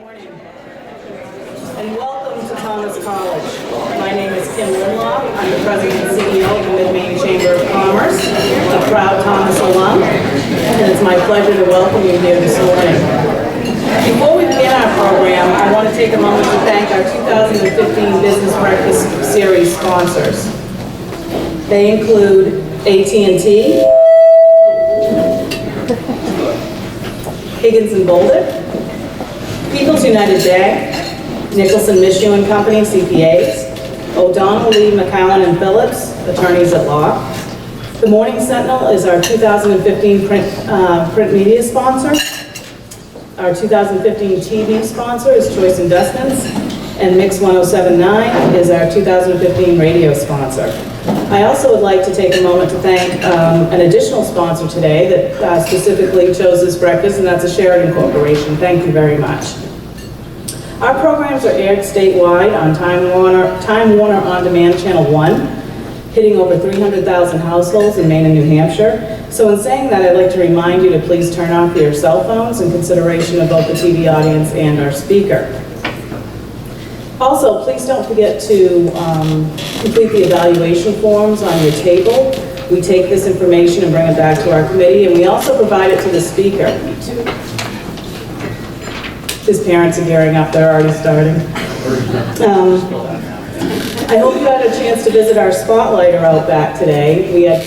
morning, and welcome to Thomas College. My name is Kim Winlaw. I'm the President and CEO of the Maine Chamber of Commerce, a proud Thomas alum, and it's my pleasure to welcome you here this morning. Before we begin our program, I want to take a moment to thank our 2015 Business Breakfast Series sponsors. They include AT&T, Higgins & Boulder, People's United Bank, Nicholson Michew and Company, CPAs, O'Donnell, Lee, McCowan and Phillips, attorneys at law. The Morning Sentinel is our 2015 print media sponsor. Our 2015 TV sponsor is Choice Investments, and Mix 1079 is our 2015 radio sponsor. I also would like to take a moment to thank an additional sponsor today that specifically chose this breakfast, and that's a Sheridan Corporation. Thank you very much. Our programs are aired statewide on Time Warner On Demand Channel 1, hitting over 300,000 households in Maine and New Hampshire. So in saying that, I'd like to remind you to please turn off your cell phones in consideration of both the TV audience and our speaker. Also, please don't forget to complete the evaluation forms on your table. We take this information and bring it back to our committee, and we also provide it to the speaker. His parents are gearing up, they're already starting. I hope you had a chance to visit our spotlighter out back today. We had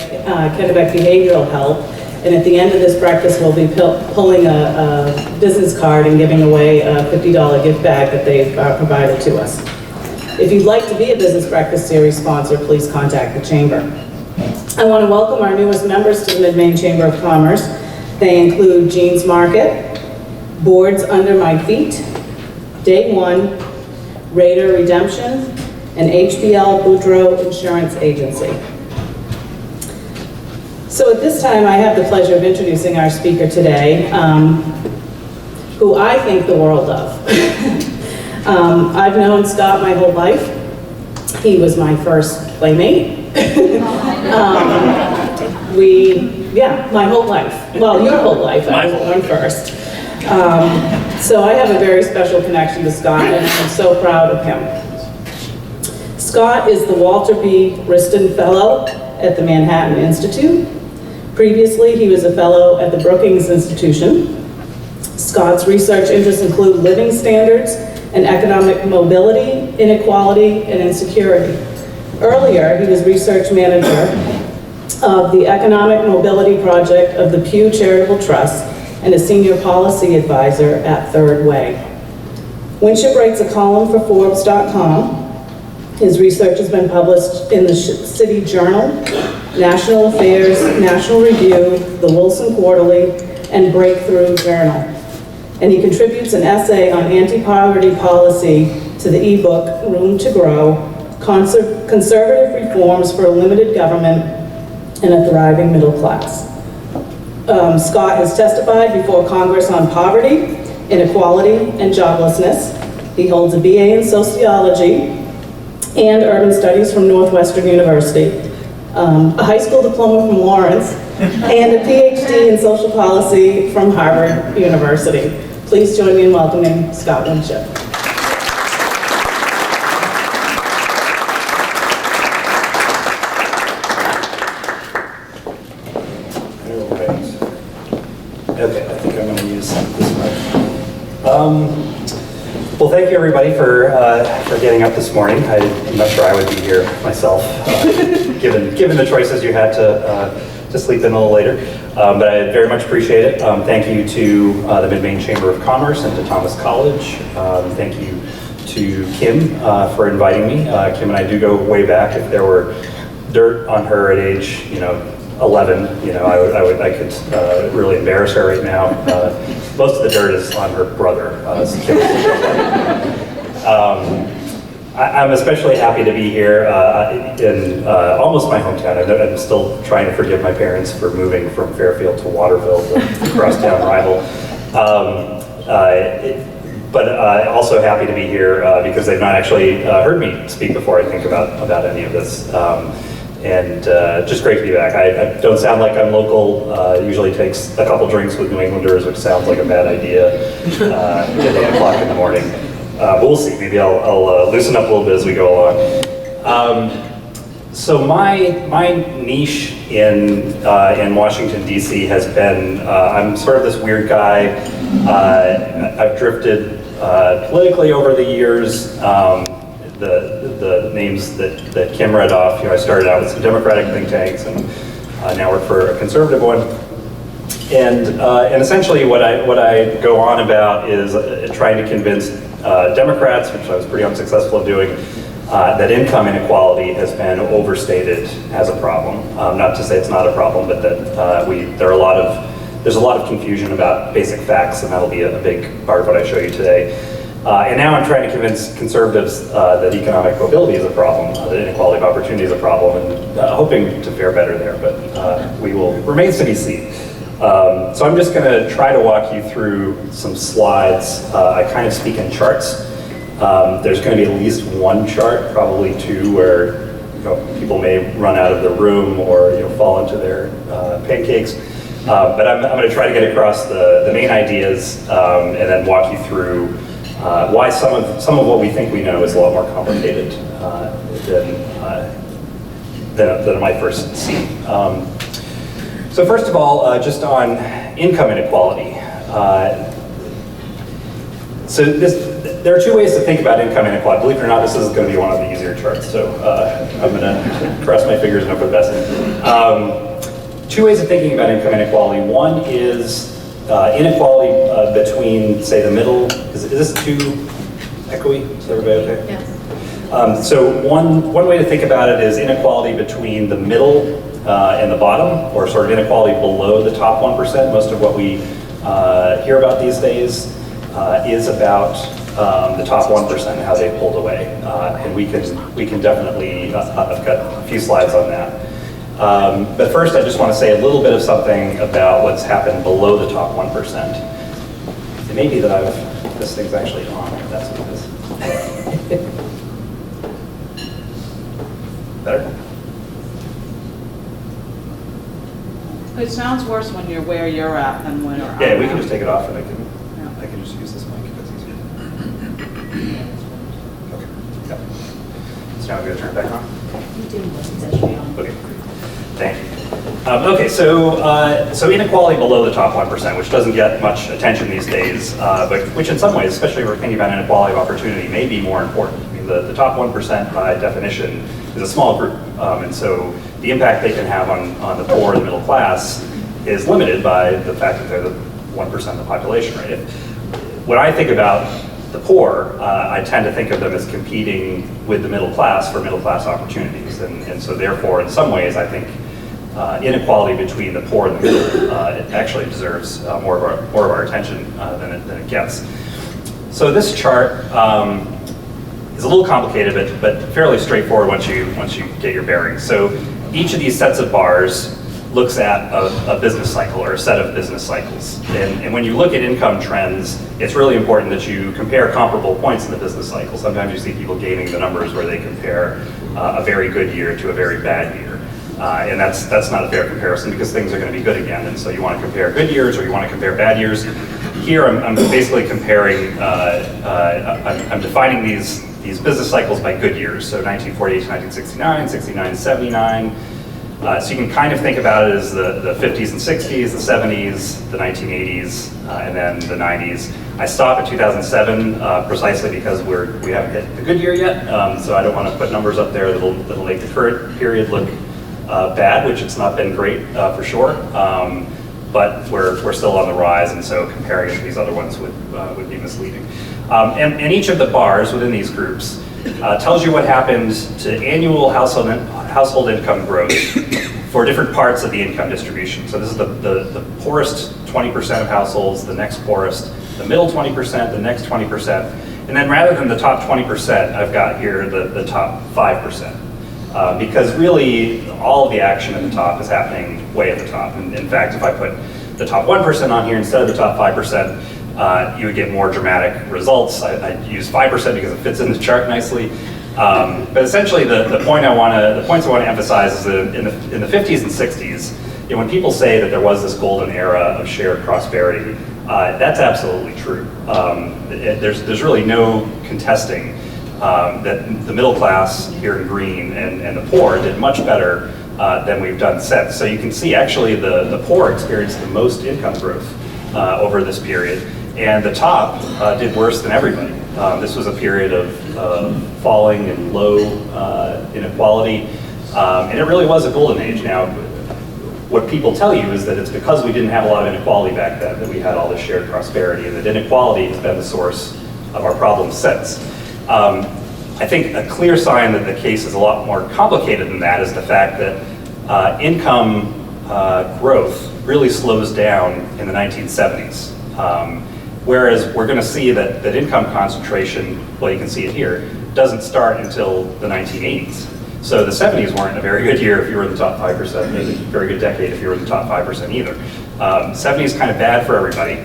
Kennebec Behavioral Health, and at the end of this breakfast, we'll be pulling a business card and giving away a $50 gift bag that they've provided to us. If you'd like to be a Business Breakfast Series sponsor, please contact the Chamber. I want to welcome our newest members to the Mid-Maine Chamber of Commerce. They include Jean's Market, Boards Under My Feet, Day One, Raider Redemption, and HBL Boudreaux Insurance Agency. So at this time, I have the pleasure of introducing our speaker today, who I think the world of. I've known Scott my whole life. He was my first playmate. My whole life. Well, your whole life, I was born first. So I have a very special connection to Scott, and I'm so proud of him. Scott is the Walter B. Wriston Fellow at the Manhattan Institute. Previously, he was a fellow at the Brookings Institution. Scott's research interests include living standards and economic mobility, inequality, and insecurity. Earlier, he was research manager of the Economic Mobility Project of the Pew Charitable Trust and a senior policy advisor at Third Way. Winship writes a column for Forbes.com. His research has been published in the City Journal, National Affairs, National Review, the Wilson Quarterly, and Breakthrough Journal. And he contributes an essay on anti-poverty policy to the ebook Room to Grow, Conservative Reforms for a Limited Government and a Thriving Middle Class. Scott has testified before Congress on poverty, inequality, and joblessness. He holds a BA in sociology and urban studies from Northwestern University, a high school diploma from Lawrence, and a PhD in social policy from Harvard University. Please join me in welcoming Scott Winship. Okay, I think I'm going to use this mic. Well, thank you everybody for getting up this morning. I'm not sure I would be here myself, given the choices you had to sleep in a little later. But I very much appreciate it. Thank you to the Mid-Maine Chamber of Commerce and to Thomas College. Thank you to Kim for inviting me. Kim and I do go way back. If there were dirt on her at age, 11, I could really embarrass her right now. Most of the dirt is on her brother. I'm especially happy to be here in almost my hometown. I'm still trying to forgive my parents for moving from Fairfield to Waterville, the crosstown rival. But also happy to be here because they've not actually heard me speak before I think about any of this. And just great to be back. I don't sound like I'm local. It usually takes a couple drinks with New Englanders, which sounds like a bad idea at 8 o'clock in the morning. But we'll see. Maybe I'll loosen up a little bit as we go along. So my niche in Washington, D.C. has been, I'm sort of this weird guy. I've drifted politically over the years. The names that Kim read off, I started out with some Democratic think tanks and now work for a conservative one. And essentially what I go on about is trying to convince Democrats, which I was pretty unsuccessful at doing, that income inequality has been overstated as a problem. Not to say it's not a problem, but that there's a lot of confusion about basic facts, and that'll be a big part of what I show you today. And now I'm trying to convince conservatives that economic mobility is a problem, that inequality of opportunity is a problem, and hoping to fare better there, but remains to be seen. So I'm just going to try to walk you through some slides. I kind of speak in charts. There's going to be at least one chart, probably two, where people may run out of the room or fall into their pancakes. But I'm going to try to get across the main ideas and then walk you through why some of what we think we know is a lot more complicated than it might first seem. So first of all, just on income inequality. There are two ways to think about income inequality. Believe it or not, this is going to be one of the easier charts, so I'm going to cross my fingers and hope for the best. Two ways of thinking about income inequality. One is inequality between, say, the middle. Is this too echoey? Is everybody okay? Yes. So one way to think about it is inequality between the middle and the bottom, or sort of inequality below the top 1%. Most of what we hear about these days is about the top 1% and how they pulled away. And we can definitely, I've got a few slides on that. But first, I just want to say a little bit of something about what's happened below the top 1%. It may be that this thing's actually on, if that's what it is. Better? It sounds worse when you're where you're at than when you're Yeah, we can just take it off and I Yeah. can just use this mic if that's easier. Okay. Yep. So now I'm going to turn it back on. Okay. Thank you. Okay, so inequality below the top 1%, which doesn't get much attention these days, but which in some ways, especially when we're thinking about inequality of opportunity, may be more important. I mean, the top 1% by definition is a small group, and so the impact they can have on the poor and the middle class is limited by the fact that they're the 1% of the population, right? When I think about the poor, I tend to think of them as competing with the middle class for middle class opportunities, and so therefore, in some ways, I think inequality between the poor and the middle it actually deserves more of our attention than it gets. So this chart is a little complicated, but fairly straightforward once you get your bearings. So each of these sets of bars looks at a business cycle or a set of business cycles. And when you look at income trends, it's really important that you compare comparable points in the business cycle. Sometimes you see people gaming the numbers where they compare a very good year to a very bad year. And that's not a fair comparison because things are going to be good again. And so you want to compare good years or you want to compare bad years. Here I'm basically comparing, I'm defining these business cycles by good years. So 1948 to 1969, 69 to 79. So you can kind of think about it as the 50s and 60s, the 70s, the 1980s, and then the 90s. I stop at 2007 precisely because we haven't hit the good year yet. So I don't want to put numbers up there that'll make the current period look bad, which it's not been great for sure. But we're still on the rise, and so comparing it to these other ones would be misleading. And each of the bars within these groups tells you what happened to annual household income growth for different parts of the income distribution. So this is the poorest 20% of households, the next poorest, the middle 20%, the next 20%, and then rather than the top 20%, I've got here the top 5%. Because really, all of the action at the top is happening way at the top. And in fact, if I put the top 1% on here instead of the top 5%, you would get more dramatic results. I use 5% because it fits in the chart nicely. But essentially, the points I want to emphasize is that in the 50s and 60s, when people say that there was this golden era of shared prosperity, that's absolutely true. There's really no contesting that the middle class here in green and the poor did much better than we've done since. So you can see actually the poor experienced the most income growth over this period, and the top did worse than everybody. This was a period of falling and low inequality, and it really was a golden age. Now, what people tell you is that it's because we didn't have a lot of inequality back then that we had all this shared prosperity, and that inequality has been the source of our problems since. I think a clear sign that the case is a lot more complicated than that is the fact that income growth really slows down in the 1970s. Whereas we're going to see that income concentration, well, you can see it here, doesn't start until the 1980s. So the 70s weren't a very good year if you were in the top 5%, maybe a very good decade if you were in the top 5% either. 70s kind of bad for everybody.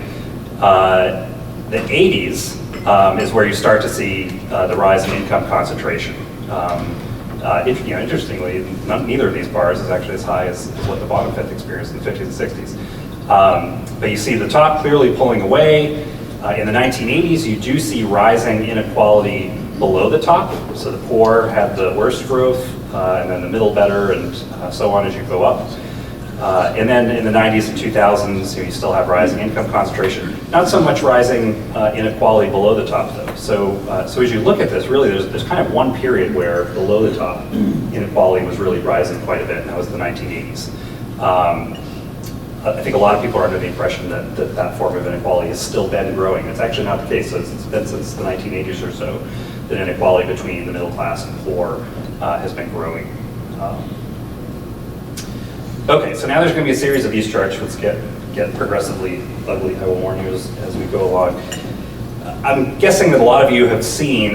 The 80s is where you start to see the rise in income concentration. Interestingly, neither of these bars is actually as high as what the bottom fifth experienced in the 50s and 60s. But you see the top clearly pulling away. In the 1980s, you do see rising inequality below the top. So the poor had the worst growth, and then the middle better, and so on as you go up. And then in the 90s and 2000s, you still have rising income concentration. Not so much rising inequality below the top, though. So as you look at this, really, there's kind of one period where below the top, inequality was really rising quite a bit, and that was the 1980s. I think a lot of people are under the impression that form of inequality has still been growing. It's actually not the case. So it's been since the 1980s or so that inequality between the middle class and poor has been growing. Okay, so now there's going to be a series of these charts which get progressively ugly, I will warn you, as we go along. I'm guessing that a lot of you have seen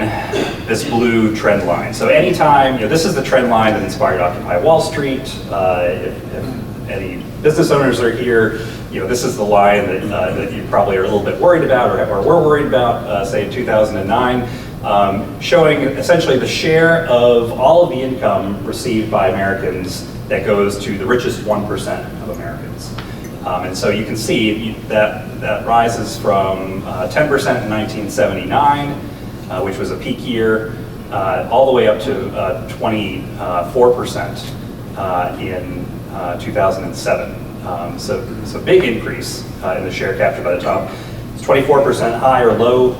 this blue trend line. So anytime, this is the trend line that inspired Occupy Wall Street. If any business owners are here, this is the line that you probably are a little bit worried about or were worried about, say in 2009, showing essentially the share of all of the income received by Americans that goes to the richest 1% of Americans. And so you can see that rises from 10% in 1979, which was a peak year, all the way up to 24% in 2007. So big increase in the share captured by the top. It's 24% high or low.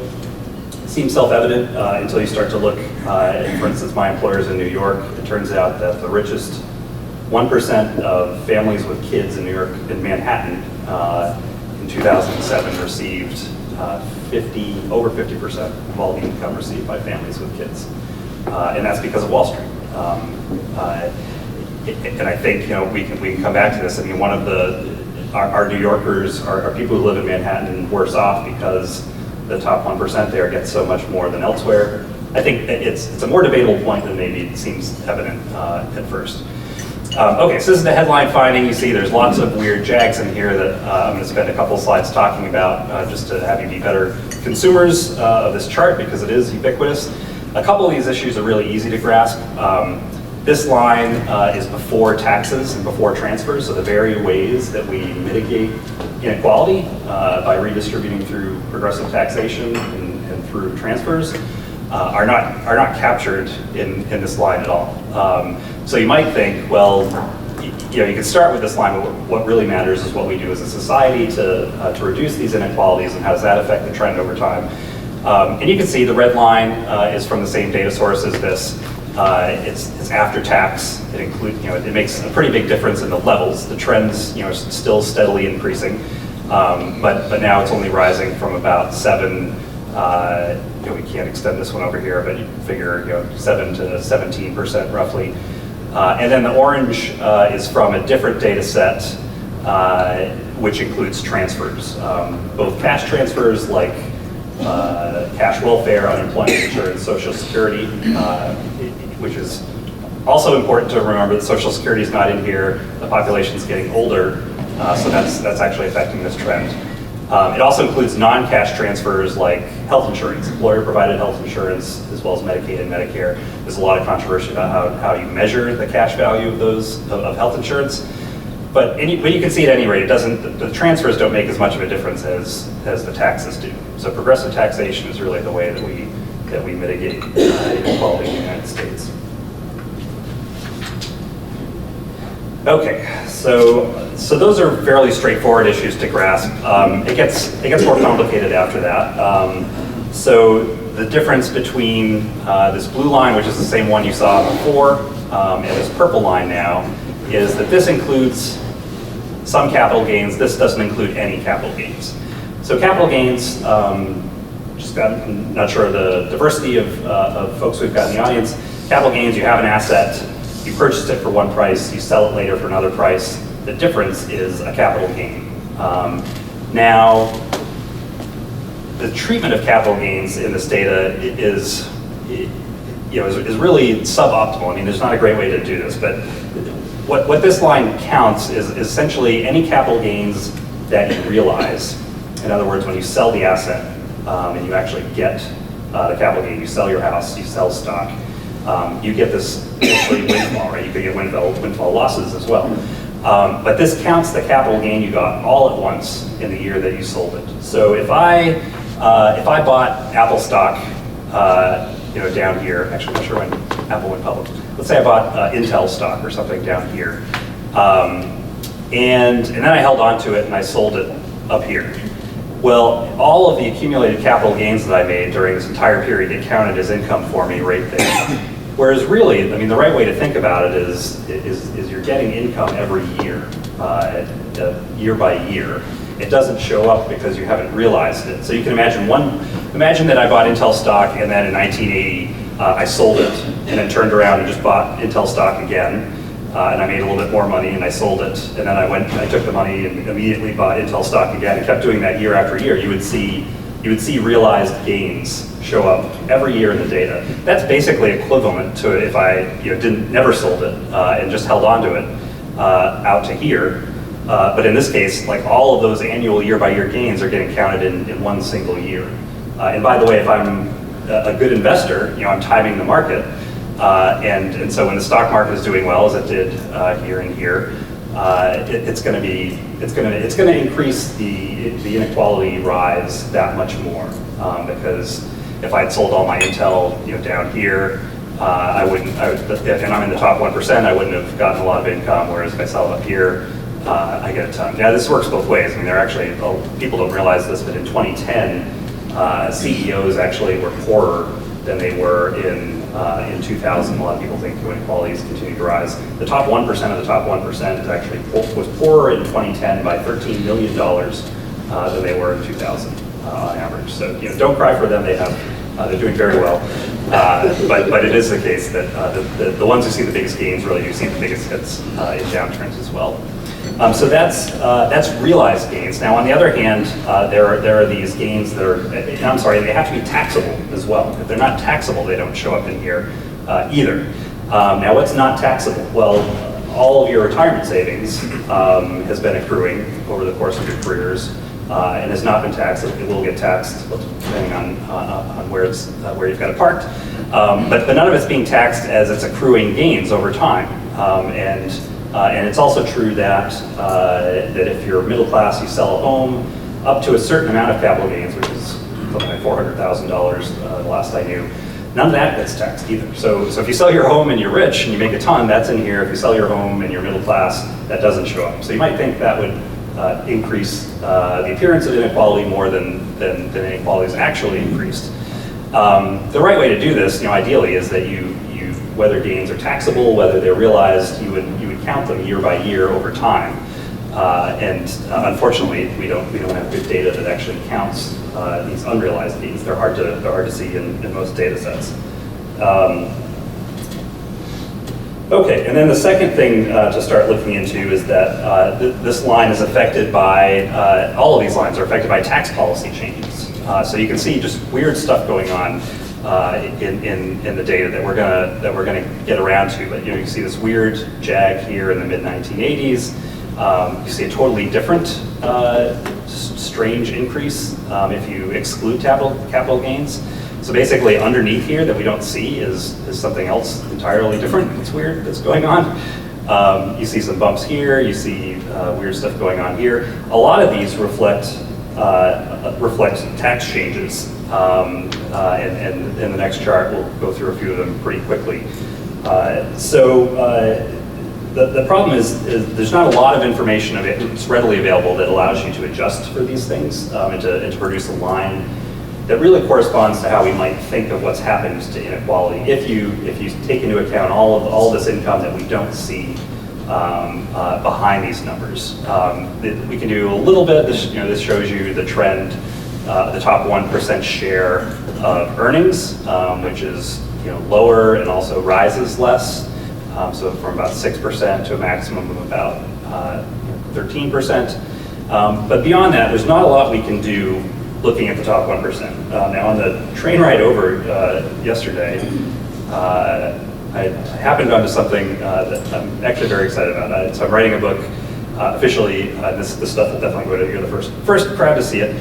Seems self-evident until you start to look at, for instance, my employers in New York. It turns out that the richest 1% of families with kids in New York, in Manhattan, in 2007 received over 50% of all the income received by families with kids. And that's because of Wall Street. And I think we can come back to this. I mean, one of our New Yorkers, our people who live in Manhattan, worse off because the top 1% there gets so much more than elsewhere. I think it's a more debatable point than maybe it seems evident at first. Okay, so this is the headline finding. You see there's lots of weird jags in here that I'm going to spend a couple slides talking about just to have you be better consumers of this chart because it is ubiquitous. A couple of these issues are really easy to grasp. This line is before taxes and before transfers, so the very ways that we mitigate inequality by redistributing through progressive taxation and through transfers are not captured in this line at all. So you might think, well, you can start with this line, but what really matters is what we do as a society to reduce these inequalities and how does that affect the trend over time. And you can see the red line is from the same data source as this. It's after tax. It includes, it makes a pretty big difference in the levels. The trends, still steadily increasing, but now it's only rising from about 7. We can't extend this one over here, but you can figure 7 to 17% roughly. And then the orange is from a different data set, which includes transfers, both cash transfers like cash welfare, unemployment insurance, Social Security, which is also important to remember that Social Security is not in here. The population is getting older, so that's actually affecting this trend. It also includes non-cash transfers like health insurance, employer-provided health insurance, as well as Medicaid and Medicare. There's a lot of controversy about how you measure the cash value of of health insurance. But you can see at any rate, the transfers don't make as much of a difference as the taxes do. So progressive taxation is really the way that we mitigate inequality in the United States. Okay, so those are fairly straightforward issues to grasp. It gets more complicated after that. So the difference between this blue line, which is the same one you saw before, and this purple line now, is that this includes some capital gains. This doesn't include any capital gains. So capital gains, I'm not sure of the diversity of folks we've got in the audience. Capital gains, you have an asset, you purchased it for one price, you sell it later for another price. The difference is a capital gain. Now, the treatment of capital gains in this data is really suboptimal. I mean, there's not a great way to do this, but what this line counts is essentially any capital gains that you realize. In other words, when you sell the asset and you actually get the capital gain, you sell your house, you sell stock, you get this windfall, right? You could get windfall losses as well. But this counts the capital gain you got all at once in the year that you sold it. So if I bought Apple stock, down here, actually I'm not sure when Apple went public. Let's say I bought Intel stock or something down here, and then I held on to it and I sold it up here. Well, all of the accumulated capital gains that I made during this entire period get counted as income for me right there. Whereas really, I mean, the right way to think about it is you're getting income every year, year by year. It doesn't show up because you haven't realized it. So you can imagine that I bought Intel stock and then in 1980 I sold it and then turned around and just bought Intel stock again. And I made a little bit more money and I sold it. And then I took the money and immediately bought Intel stock again and kept doing that year after year. You would see realized gains show up every year in the data. That's basically equivalent to if I never sold it and just held on to it out to here. But in this case, like all of those annual year by year gains are getting counted in one single year. And by the way, if I'm a good investor, I'm timing the market. And so when the stock market is doing well, as it did here and here, it's going to increase the inequality rise that much more because if I'd sold all my Intel down here, and I'm in the top 1%, I wouldn't have gotten a lot of income. Whereas if I sell it up here, I get a ton. Now this works both ways. I mean, people don't realize this, but in 2010, CEOs actually were poorer than they were in 2000. A lot of people think inequalities continue to rise. The top 1% of the top 1% was poorer in 2010 by $13 million than they were in 2000 on average. So don't cry for them. They're doing very well. But it is the case that the ones who see the biggest gains really do see the biggest hits in downturns as well. So that's realized gains. Now, on the other hand, there are these gains that they have to be taxable as well. If they're not taxable, they don't show up in here either. Now, what's not taxable? Well, all of your retirement savings has been accruing over the course of your careers and has not been taxed. It will get taxed depending on where you've got it parked. But none of it's being taxed as it's accruing gains over time. And it's also true that if you're middle class, you sell a home up to a certain amount of capital gains, which is something like $400,000 the last I knew, none of that gets taxed either. So if you sell your home and you're rich and you make a ton, that's in here. If you sell your home and you're middle class, that doesn't show up. So you might think that would increase the appearance of inequality more than inequality is actually increased. The right way to do this, ideally, is that whether gains are taxable, whether they're realized, you would count them year by year over time. And unfortunately, we don't have good data that actually counts these unrealized gains. They're hard to see in most data sets. Okay, and then the second thing to start looking into is that this line is affected by, all of these lines are affected by tax policy changes. So you can see just weird stuff going on in the data that we're gonna get around to. But you can see this weird jag here in the mid-1980s. You see a totally different strange increase if you exclude capital gains. So basically underneath here that we don't see is something else entirely different. It's weird that's going on. You see some bumps here, you see weird stuff going on here. A lot of these reflect tax changes. And in the next chart, we'll go through a few of them pretty quickly. The problem is there's not a lot of information that's readily available that allows you to adjust for these things and to produce a line that really corresponds to how we might think of what's happened to inequality if you take into account all this income that we don't see behind these numbers. We can do a little bit. This shows you the trend, the top 1% share of earnings, which is lower and also rises less. So from about 6% to a maximum of about 13%. But beyond that, there's not a lot we can do looking at the top 1%. Now on the train ride over yesterday, I happened onto something that I'm actually very excited about. So I'm writing a book officially. This stuff will definitely go to, you're the first crowd to see it.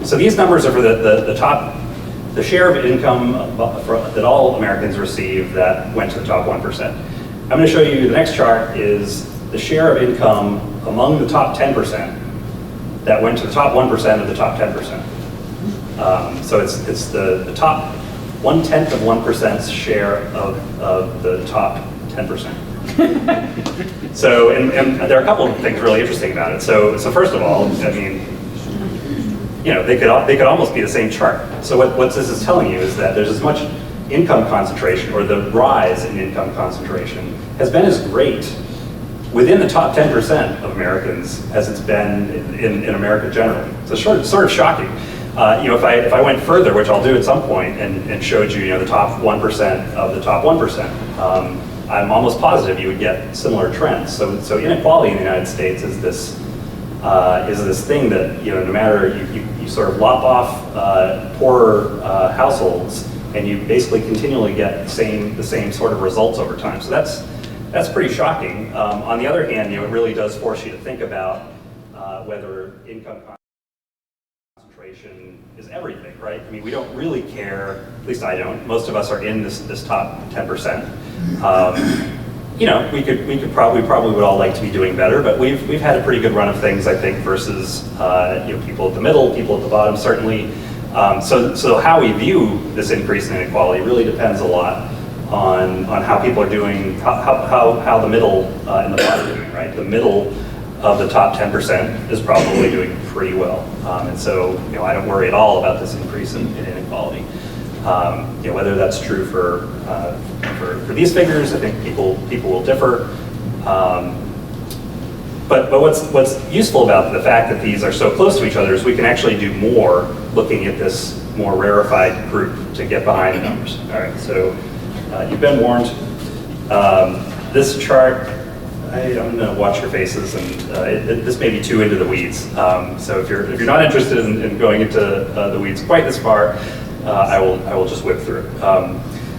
So these numbers are for the top, the share of income that all Americans receive that went to the top 1%. I'm going to show you the next chart is the share of income among the top 10% that went to the top 1% of the top 10%. So it's the top 1/10 of 1%'s share of the top 10%. So, and there are a couple of things really interesting about it. So first of all, I mean, they could almost be the same chart. So what this is telling you is that there's as much income concentration, or the rise in income concentration has been as great within the top 10% of Americans as it's been in America generally. So sort of shocking. If I went further, which I'll do at some point, and showed you, the top 1% of the top 1%, I'm almost positive you would get similar trends. So inequality in the United States is this thing that no matter you sort of lop off poorer households, and you basically continually get the same sort of results over time. So that's pretty shocking. On the other hand, it really does force you to think about whether income concentration is everything, right? I mean, we don't really care. At least I don't. Most of us are in this top 10%. We probably would all like to be doing better, but we've had a pretty good run of things, I think, versus people at the middle, people at the bottom, certainly. So how we view this increase in inequality really depends a lot on how people are doing, how the middle and the bottom are doing, right? The middle of the top 10% is probably doing pretty well, and so I don't worry at all about this increase in inequality. Whether that's true for these figures, I think people will differ. But what's useful about the fact that these are so close to each other is we can actually do more looking at this more rarefied group to get behind the numbers. All right, so you've been warned. This chart, I'm going to watch your faces, and this may be too into the weeds. So if you're not interested in going into the weeds quite this far, I will just whip through it.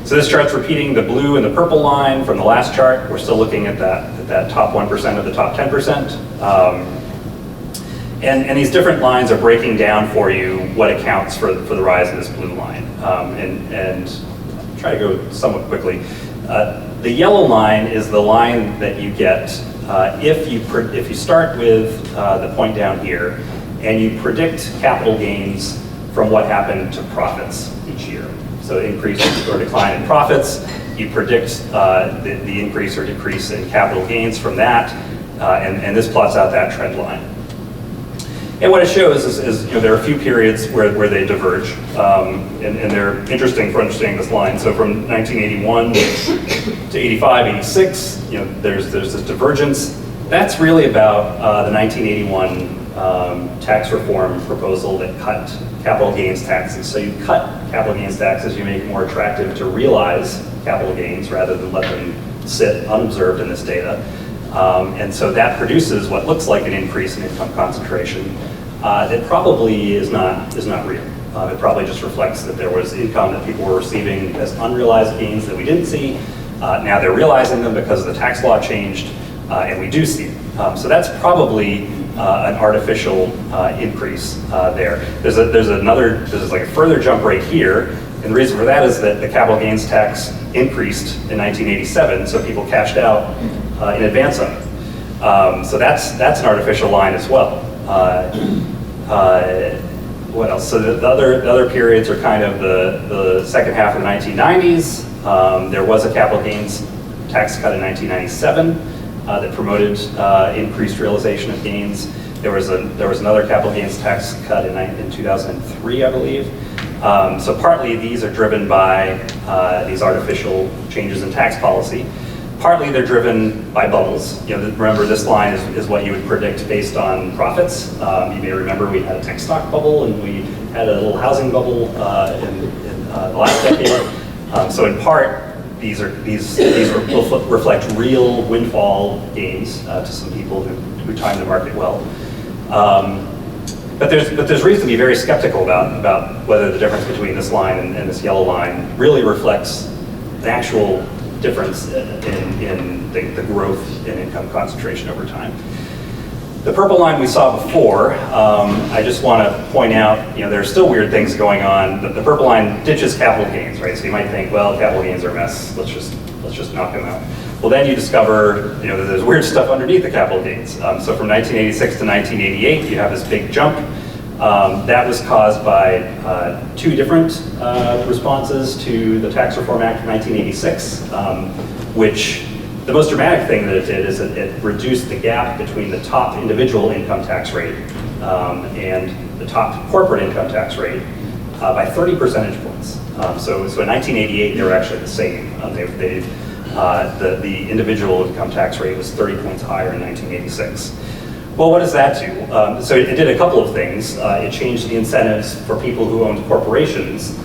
So this chart's repeating the blue and the purple line from the last chart. We're still looking at that top 1% of the top 10%. And these different lines are breaking down for you what accounts for the rise in this blue line. And I'll try to go somewhat quickly. The yellow line is the line that you get if you start with the point down here and you predict capital gains from what happened to profits each year. So increase or decline in profits, you predict the increase or decrease in capital gains from that, and this plots out that trend line. And what it shows is there are a few periods where they diverge, and they're interesting for understanding this line. So from 1981 to 85, 86, there's this divergence. That's really about the 1981 tax reform proposal that cut capital gains taxes. So you cut capital gains taxes, you make it more attractive to realize capital gains rather than let them sit unobserved in this data. And so that produces what looks like an increase in income concentration. It probably is not real. It probably just reflects that there was income that people were receiving as unrealized gains that we didn't see. Now they're realizing them because the tax law changed, and we do see it. So that's probably an artificial increase there. There's like a further jump right here, and the reason for that is that the capital gains tax increased in 1987, so people cashed out in advance of it. So that's an artificial line as well. What else? So the other periods are kind of the second half of the 1990s. There was a capital gains tax cut in 1997 that promoted increased realization of gains. There was another capital gains tax cut in 2003, I believe. So partly these are driven by these artificial changes in tax policy. Partly they're driven by bubbles. Remember, this line is what you would predict based on profits. You may remember we had a tech stock bubble and we had a little housing bubble in the last decade. So in part, these reflect real windfall gains to some people who time the market well. But there's reason to be very skeptical about whether the difference between this line and this yellow line really reflects the actual difference in the growth in income concentration over time. The purple line we saw before, I just want to point out, there are still weird things going on. The purple line ditches capital gains, right? So you might think, well, capital gains are a mess. Let's just knock them out. Well, then you discover, that there's weird stuff underneath the capital gains. So from 1986 to 1988, you have this big jump. That was caused by two different responses to the Tax Reform Act of 1986, which the most dramatic thing that it did is that it reduced the gap between the top individual income tax rate and the top corporate income tax rate by 30 percentage points. So in 1988, they were actually the same. The individual income tax rate was 30 points higher in 1986. Well, what does that do? So it did a couple of things. It changed the incentives for people who owned corporations.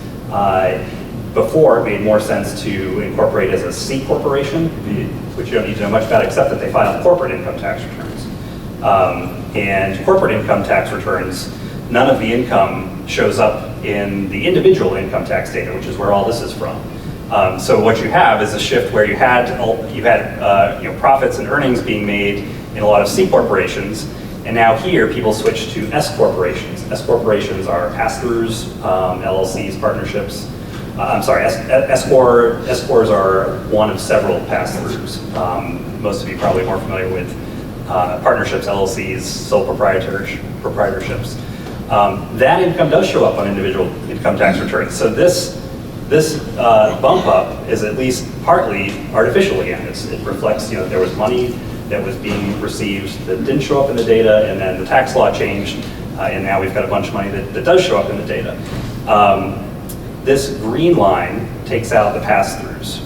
Before, it made more sense to incorporate as a C corporation, which you don't need to know much about except that they filed corporate income tax returns. And corporate income tax returns, none of the income shows up in the individual income tax data, which is where all this is from. So what you have is a shift where you had profits and earnings being made in a lot of C corporations, and now here people switch to S corporations. S corporations are pass-throughs, LLCs, partnerships. S-corps are one of several pass-throughs. Most of you probably more familiar with partnerships, LLCs, sole proprietorships. That income does show up on individual income tax returns. So this bump up is at least partly artificial again. It reflects, there was money that was being received that didn't show up in the data, and then the tax law changed, and now we've got a bunch of money that does show up in the data. This green line takes out the pass-throughs,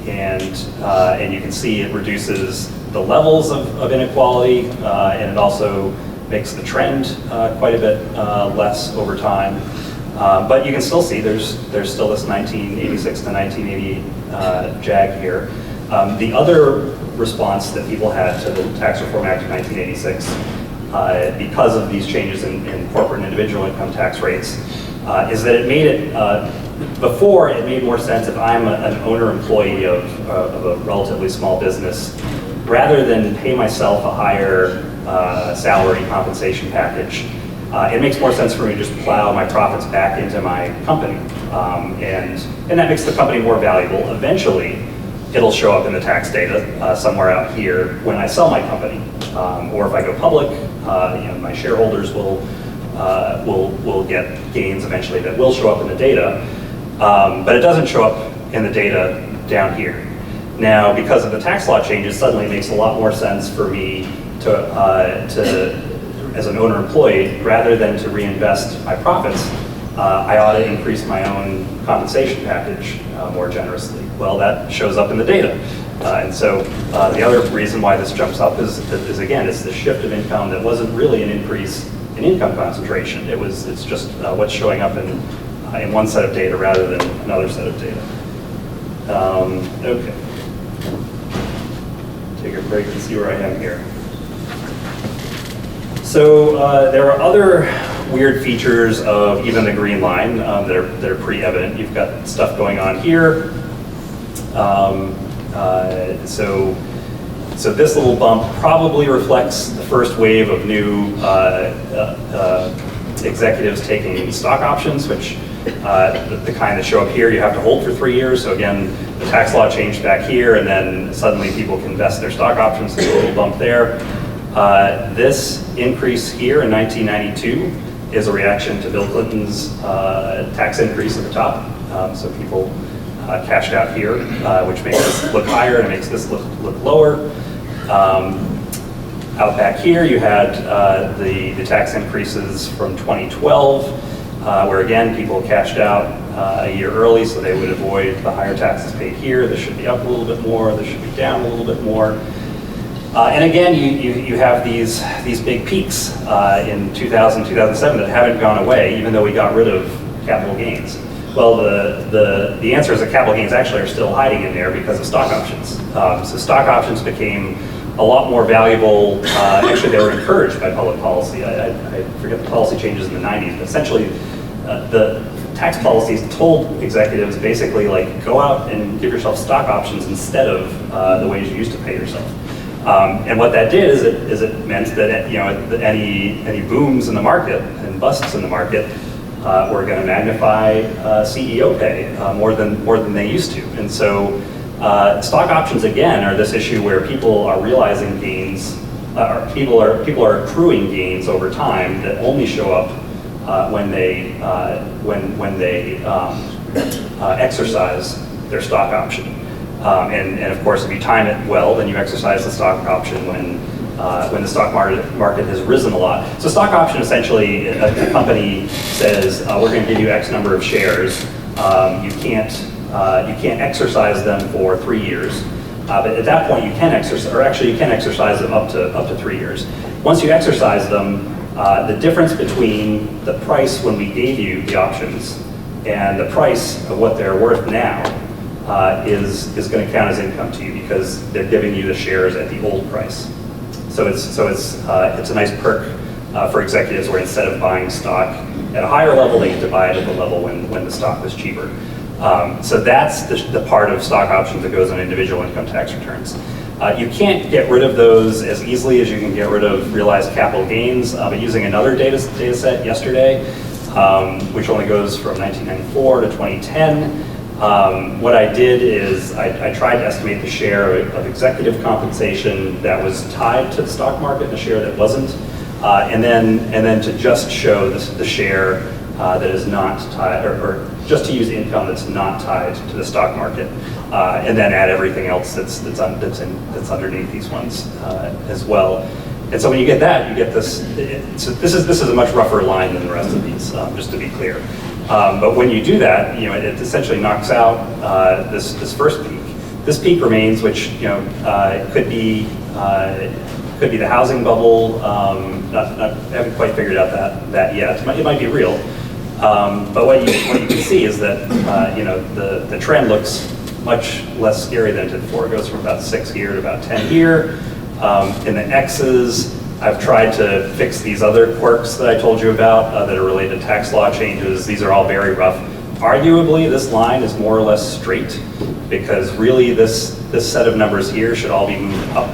and you can see it reduces the levels of inequality, and it also makes the trend quite a bit less over time. But you can still see there's still this 1986 to 1988 jag here. The other response that people had to the Tax Reform Act of 1986, because of these changes in corporate and individual income tax rates, is that it made it, before it made more sense if I'm an owner-employee of a relatively small business, rather than pay myself a higher salary compensation package, it makes more sense for me to just plow my profits back into my company. And that makes the company more valuable. Eventually, it'll show up in the tax data somewhere out here when I sell my company. Or if I go public, my shareholders will get gains eventually that will show up in the data. But it doesn't show up in the data down here. Now, because of the tax law changes, suddenly it makes a lot more sense for me to as an owner-employee, rather than to reinvest my profits, I ought to increase my own compensation package more generously. Well, that shows up in the data. And so the other reason why this jumps up is again, it's the shift of income that wasn't really an increase in income concentration. It's just what's showing up in one set of data rather than another set of data. Okay. Take a break and see where I am here. So there are other weird features of even the green line that are pretty evident. You've got stuff going on here. So So this little bump probably reflects the first wave of new executives taking stock options, which the kind that show up here, you have to hold for 3 years. So again, the tax law changed back here, and then suddenly people can vest their stock options. There's a little bump there. This increase here in 1992 is a reaction to Bill Clinton's tax increase at the top. So people cashed out here, which makes this look higher and makes this look lower. Out back here, you had the tax increases from 2012, where again, people cashed out a year early so they would avoid the higher taxes paid here. This should be up a little bit more, this should be down a little bit more. And again, you have these big peaks in 2000, 2007 that haven't gone away, even though we got rid of capital gains. Well, the answer is that capital gains actually are still hiding in there because of stock options. So stock options became a lot more valuable. Actually, they were encouraged by public policy. I forget the policy changes in the 90s, but essentially the tax policies told executives basically like go out and give yourself stock options instead of the ways you used to pay yourself. And what that did is it meant that any booms in the market and busts in the market were going to magnify CEO pay more than they used to. And so stock options again are this issue where people are realizing gains, people are accruing gains over time that only show up when they exercise their stock option. And of course, if you time it well, then you exercise the stock option when the stock market has risen a lot. So stock option essentially, a company says, we're going to give you X number of shares. You can't exercise them for 3 years. But at that point, you can exercise, or actually you can exercise them up to 3 years. Once you exercise them, the difference between the price when we gave you the options and the price of what they're worth now is going to count as income to you because they're giving you the shares at the old price. So it's a nice perk for executives where instead of buying stock at a higher level, they get to buy it at the level when the stock was cheaper. So that's the part of stock options that goes on individual income tax returns. You can't get rid of those as easily as you can get rid of realized capital gains, but using another data set yesterday, which only goes from 1994 to 2010, what I did is I tried to estimate the share of executive compensation that was tied to the stock market and the share that wasn't, and then to just show the share that is not tied, or just to use income that's not tied to the stock market, and then add everything else that's underneath these ones as well. And so when you get that, you get this. So this is a much rougher line than the rest of these, just to be clear. But when you do that, it essentially knocks out this first peak. This peak remains, which could be the housing bubble. I haven't quite figured out that yet. It might be real. But what you can see is that the trend looks much less scary than it did before. It goes from about 6 here to about 10 here. In the X's, I've tried to fix these other quirks that I told you about that are related to tax law changes. These are all very rough. Arguably, this line is more or less straight because really this set of numbers here should all be moved up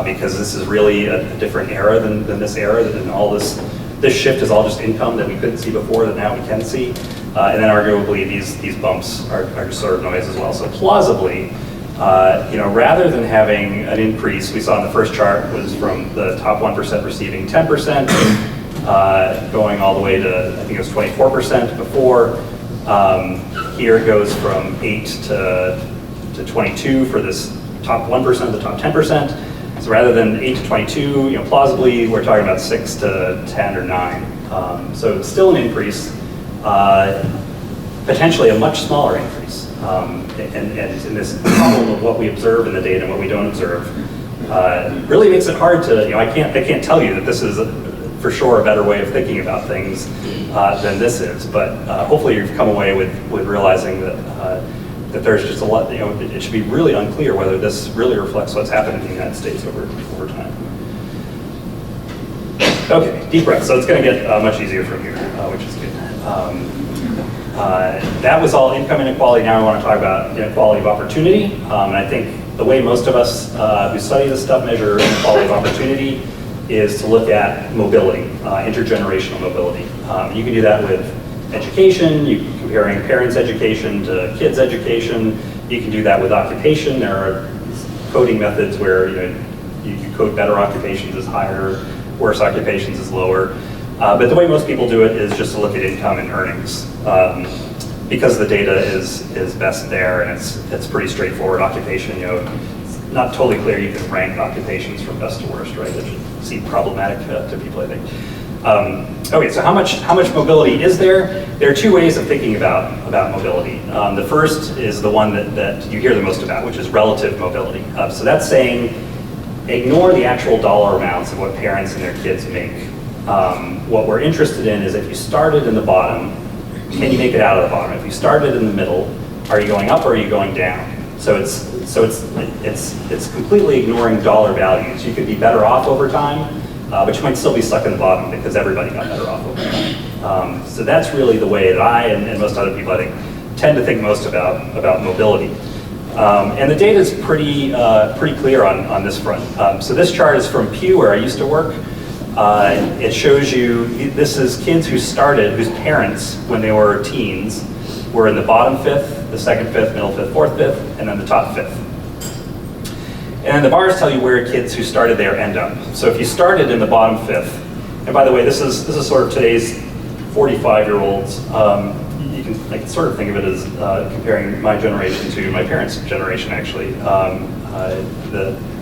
because this is really a different era than this era, and all this shift is all just income that we couldn't see before that now we can see. And then arguably these bumps are just sort of noise as well. So plausibly, rather than having an increase, we saw in the first chart was from the top 1% receiving 10%, going all the way to, I think it was 24% before. Here it goes from 8 to 22 for this top 1%, the top 10%. So rather than 8 to 22, plausibly we're talking about 6 to 10 or 9. So it's still an increase, potentially a much smaller increase. And in this problem of what we observe in the data and what we don't observe, really makes it hard to, I can't tell you that this is for sure a better way of thinking about things than this is, but hopefully you've come away with realizing that there's just a lot, it should be really unclear whether this really reflects what's happened in the United States over time. Okay, deep breath. So it's going to get much easier from here, which is good. That was all income inequality. Now I want to talk about inequality of opportunity. And I think The way most of us who study this stuff measure inequality of opportunity is to look at mobility, intergenerational mobility. You can do that with education, you can comparing parents' education to kids' education. You can do that with occupation. There are coding methods where you code better occupations as higher, worse occupations as lower. But the way most people do it is just to look at income and earnings. Because the data is best there, and it's pretty straightforward. Occupation, it's not totally clear you can rank occupations from best to worst, right? That should seem problematic to people, I think. Okay, so how much mobility is there? There are two ways of thinking about mobility. The first is the one that you hear the most about, which is relative mobility. So that's saying ignore the actual dollar amounts of what parents and their kids make. What we're interested in is if you started in the bottom, can you make it out of the bottom? If you started in the middle, are you going up or are you going down? So it's completely ignoring dollar values. You could be better off over time, but you might still be stuck in the bottom because everybody got better off over time. So that's really the way that I and most other people, I think, tend to think most about mobility. And the data is pretty clear on this front. So this chart is from Pew, where I used to work. It shows you, this is kids whose parents, when they were teens, were in the bottom fifth, the second fifth, middle fifth, fourth fifth, and then the top fifth. And then the bars tell you where kids who started there end up. So if you started in the bottom fifth, and by the way, this is sort of today's 45-year-olds. I can sort of think of it as comparing my generation to my parents' generation, actually.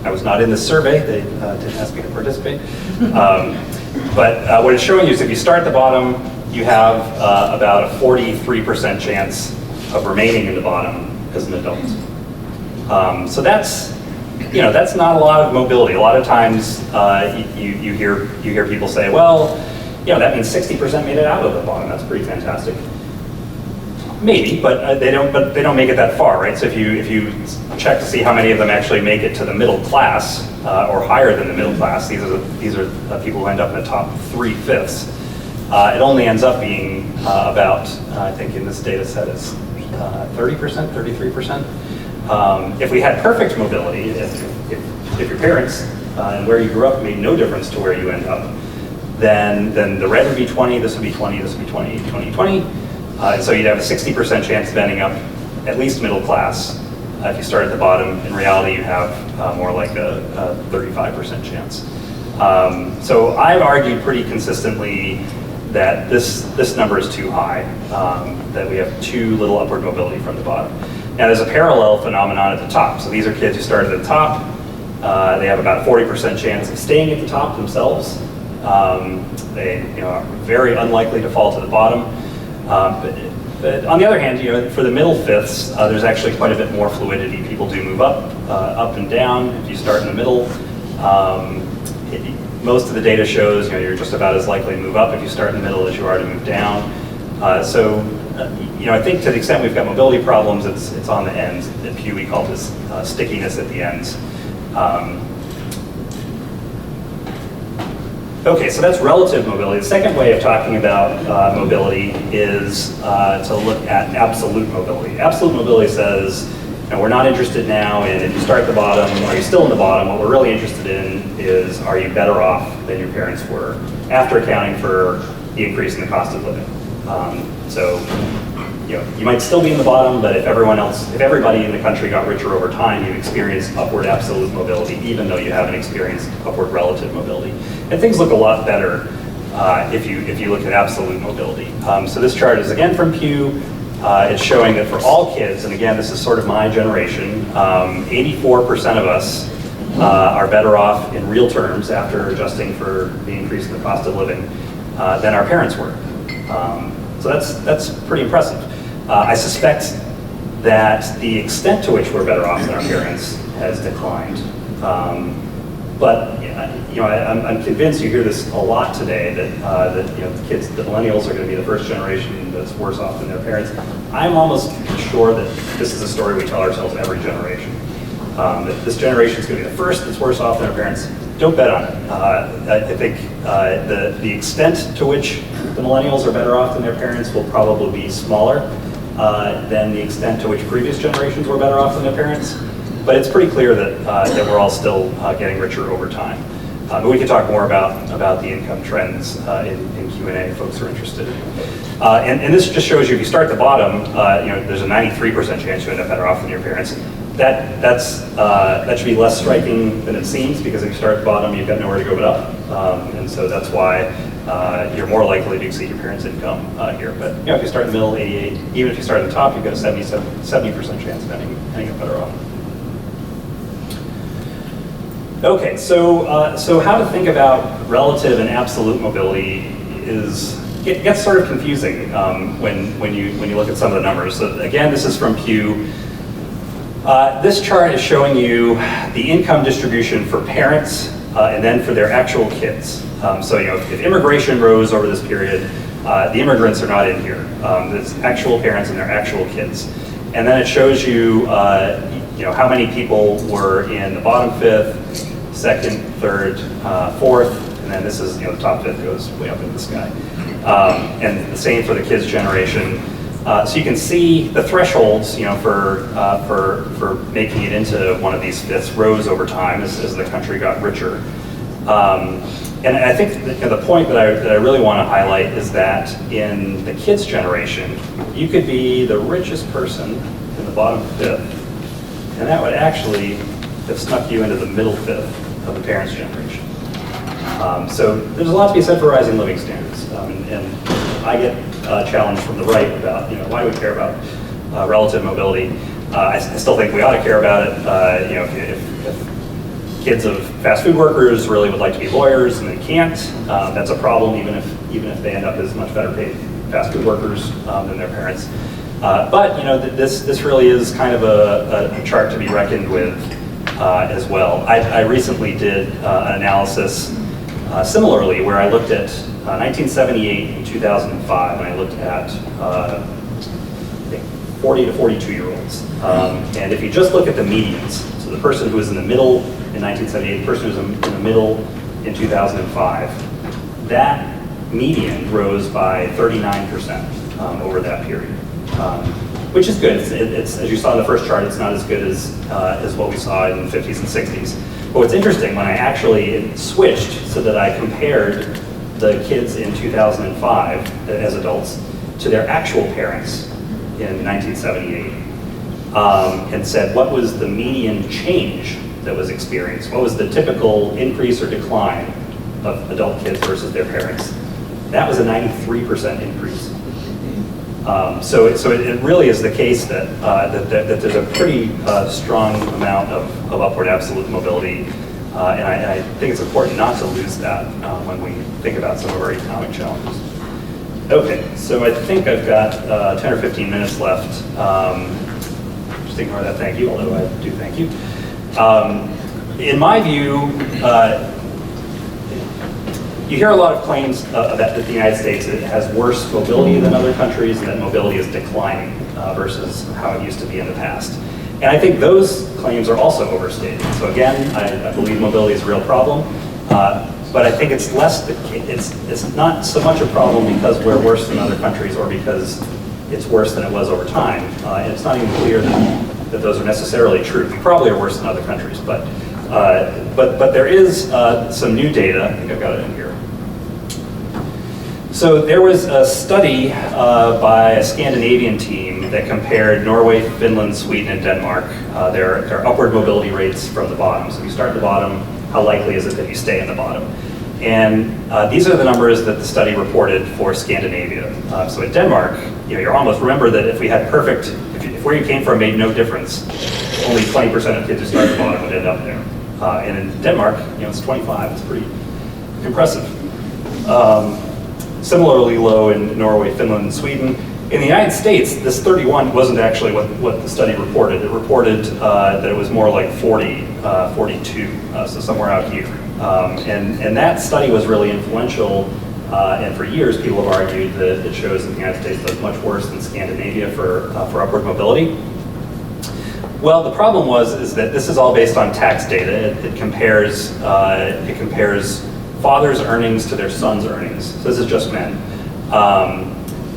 I was not in this survey. They didn't ask me to participate. But what it's showing you is if you start at the bottom, you have about a 43% chance of remaining in the bottom as an adult. So that's not a lot of mobility. A lot of times you hear people say, well, that means 60% made it out of the bottom. That's pretty fantastic. Maybe, but they don't make it that far, right? So if you check to see how many of them actually make it to the middle class or higher than the middle class, these are people who end up in the top 3/5. It only ends up being about, I think in this data set it's 30%, 33%. If we had perfect mobility, if your parents and where you grew up made no difference to where you end up, then the red would be 20, this would be 20, this would be 20, 20, 20. So you'd have a 60% chance of ending up at least middle class. If you start at the bottom, in reality you have more like a 35% chance. So I've argued pretty consistently that this number is too high, that we have too little upward mobility from the bottom. Now there's a parallel phenomenon at the top. So these are kids who started at the top. They have about a 40% chance of staying at the top themselves. They are very unlikely to fall to the bottom. But on the other hand, for the middle fifths, there's actually quite a bit more fluidity. People do move up and down. If you start in the middle, most of the data shows you're just about as likely to move up if you start in the middle as you are to move down. So I think to the extent we've got mobility problems, it's on the ends. At Pew, we call this stickiness at the ends. Okay, so that's relative mobility. The second way of talking about mobility is to look at absolute mobility. Absolute mobility says, we're not interested now in if you start at the bottom, are you still in the bottom? What we're really interested in is, are you better off than your parents were after accounting for the increase in the cost of living? So you might still be in the bottom, but if everybody in the country got richer over time, you experienced upward absolute mobility, even though you haven't experienced upward relative mobility. And things look a lot better if you look at absolute mobility. So this chart is again from Pew. It's showing that for all kids, and again, this is sort of my generation, 84% of us are better off in real terms after adjusting for the increase in the cost of living than our parents were. So that's pretty impressive. I suspect that the extent to which we're better off than our parents has declined. But I'm convinced you hear this a lot today that the millennials are going to be the first generation that's worse off than their parents. I'm almost sure that this is a story we tell ourselves every generation. That this generation is going to be the first that's worse off than our parents. Don't bet on it. I think the extent to which the millennials are better off than their parents will probably be smaller than the extent to which previous generations were better off than their parents. but it's pretty clear that, that we're all still getting richer over time. But we can talk more about the income trends in Q&A if folks are interested. And this just shows you, if you start at the bottom, you know, there's a 93% chance you end up better off than your parents. That should be less striking than it seems, because if you start at the bottom, you've got nowhere to go but up. And so that's why you're more likely to exceed your parents' income here. But you know, if you start in the middle, 88, even if you start at the top, you've got a 70% chance of ending up better off. Okay, so how to think about relative and absolute mobility it gets sort of confusing when you look at some of the numbers. So again, this is from Pew. This chart is showing you the income distribution for parents and then for their actual kids. So you know, if immigration rose over this period, the immigrants are not in here. It's actual parents and their actual kids. And then it shows you, you know, how many people were in the bottom fifth, second, third, fourth, and then this is, you know, the top fifth goes way up into the sky. And the same for the kids' generation. So you can see the thresholds, you know, for making it into one of these fifths rose over time as the country got richer. And I think the point that I really want to highlight is that in the kids' generation, you could be the richest person in the bottom fifth, and that would actually have snuck you into the middle fifth of the parents' generation. So there's a lot to be said for rising living standards, and I get challenged from the right about, you know, why do we care about relative mobility? I still think we ought to care about it. You know, if kids of fast food workers really would like to be lawyers and they can't, that's a problem, even if they end up as much better paid fast food workers than their parents. But you know, this really is kind of a chart to be reckoned with as well. I recently did an analysis similarly where I looked at 1978 and 2005, and I looked at I think 40 to 42 year olds. And if you just look at the medians, so the person who was in the middle in 1978, the person who was in the middle in 2005, that median rose by 39% over that period, which is good. It's, as you saw in the first chart, it's not as good as what we saw in the 50s and 60s. But what's interesting, when I actually switched so that I compared the kids in 2005 as adults to their actual parents in 1978, and said what was the median change that was experienced, what was the typical increase or decline of adult kids versus their parents, that was a 93% increase. So it really is the case that there's a pretty strong amount of upward absolute mobility, and I think it's important not to lose that when we think about some of our economic challenges. Okay, so I think I've got 10 or 15 minutes left. Just ignore that thank you, although I do thank you. In my view, you hear a lot of claims that the United States has worse mobility than other countries, and that mobility is declining versus how it used to be in the past. And I think those claims are also overstated. So again, I believe mobility is a real problem, but I think it's not so much a problem because we're worse than other countries or because it's worse than it was over time. And it's not even clear that those are necessarily true. We probably are worse than other countries, but there is some new data. I think I've got it in here. So there was a study by a Scandinavian team that compared Norway, Finland, Sweden, and Denmark, their upward mobility rates from the bottom. So if you start at the bottom, how likely is it that you stay in the bottom? And these are the numbers that the study reported for Scandinavia. So in Denmark, you know, you almost remember that if we had perfect, if where you came from made no difference, only 20% of kids who start at the bottom would end up there. And in Denmark, you know, it's 25. It's pretty impressive. Similarly low in Norway, Finland, and Sweden. In the United States, this 31 wasn't actually what the study reported. It reported that it was more like 40, 42, so somewhere out here. And that study was really influential, and for years people have argued that it shows that the United States does much worse than Scandinavia for upward mobility. Well, the problem is that this is all based on tax data. It compares fathers' earnings to their sons' earnings. So this is just men.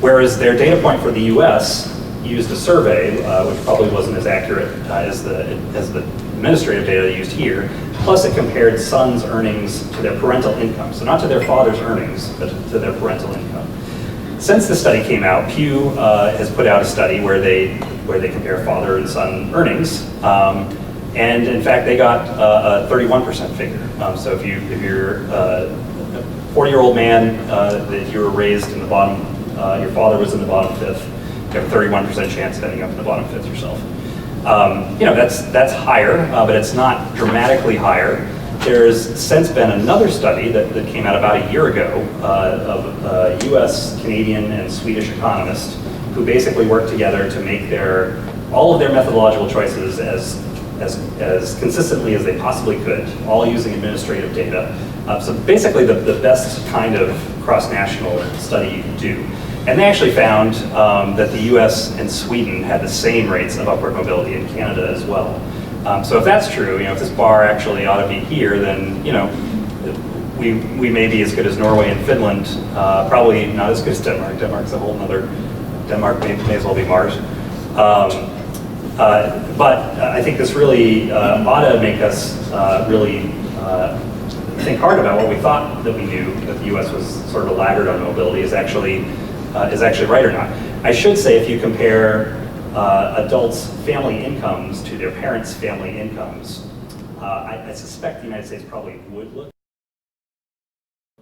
Whereas their data point for the US, used a survey, which probably wasn't as accurate as the administrative data they used here. Plus, it compared sons' earnings to their parental income. So not to their father's earnings, but to their parental income. Since the study came out, Pew has put out a study where they compare father and son earnings. And in fact, they got a 31% figure. So if you're a 40-year-old man that you were raised in the bottom, your father was in the bottom fifth, you have a 31% chance of ending up in the bottom fifth yourself. That's higher, but it's not dramatically higher. There's since been another study that came out about a year ago of a US, Canadian, and Swedish economists who basically worked together to make all of their methodological choices as consistently as they possibly could, all using administrative data. So basically the best kind of cross-national study you can do. And they actually found that the US and Sweden had the same rates of upward mobility in Canada as well. So if that's true, if this bar actually ought to be here, then we may be as good as Norway and Finland, probably not as good as Denmark. Denmark's a whole nother, Denmark may as well be Mars. But I think this really ought to make us really think hard about what we thought that we knew, that the US was sort of a laggard on mobility is actually right or not. I should say if you compare adults' family incomes to their parents' family incomes, I suspect the United States probably would look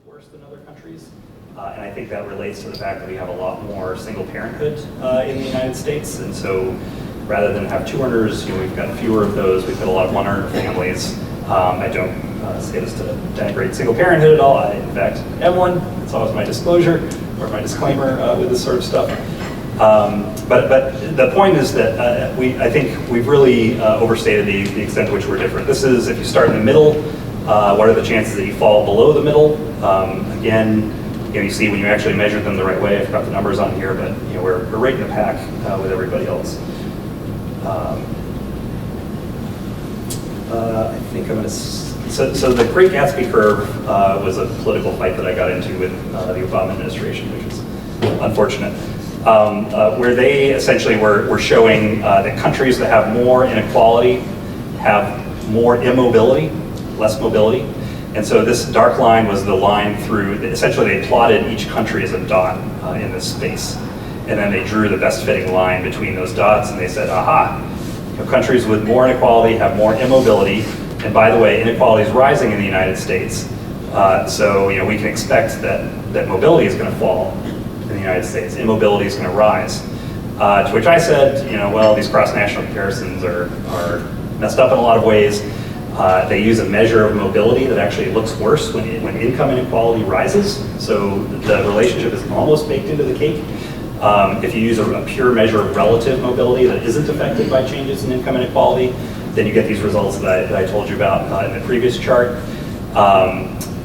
worse than other countries. And I think that relates to the fact that we have a lot more single parenthood in the United States. And so rather than have two earners, we've got fewer of those. We've got a lot of one-earner families. I don't say this to denigrate single parenthood at all. I, in fact, am one. It's always my disclosure or my disclaimer with this sort of stuff. But the point is that I think we've really overstated the extent to which we're different. This is, if you start in the middle, what are the chances that you fall below the middle? Again, you see when you actually measure them the right way. I've got the numbers on here, but we're right in the pack with everybody else. I think I'm going to. So the Great Gatsby curve was a political fight that I got into with the Obama administration, which is unfortunate. Where they essentially were showing that countries that have more inequality have more immobility, less mobility. And so this dark line was the line through, essentially they plotted each country as a dot in this space. And then they drew the best fitting line between those dots and they said, aha, countries with more inequality have more immobility. And by the way, inequality is rising in the United States. So we can expect that mobility is going to fall in the United States. Immobility is going to rise. To which I said, well, these cross-national comparisons are messed up in a lot of ways. They use a measure of mobility that actually looks worse when income inequality rises. So the relationship is almost baked into the cake. If you use a pure measure of relative mobility that isn't affected by changes in income inequality, then you get these results that I told you about in the previous chart.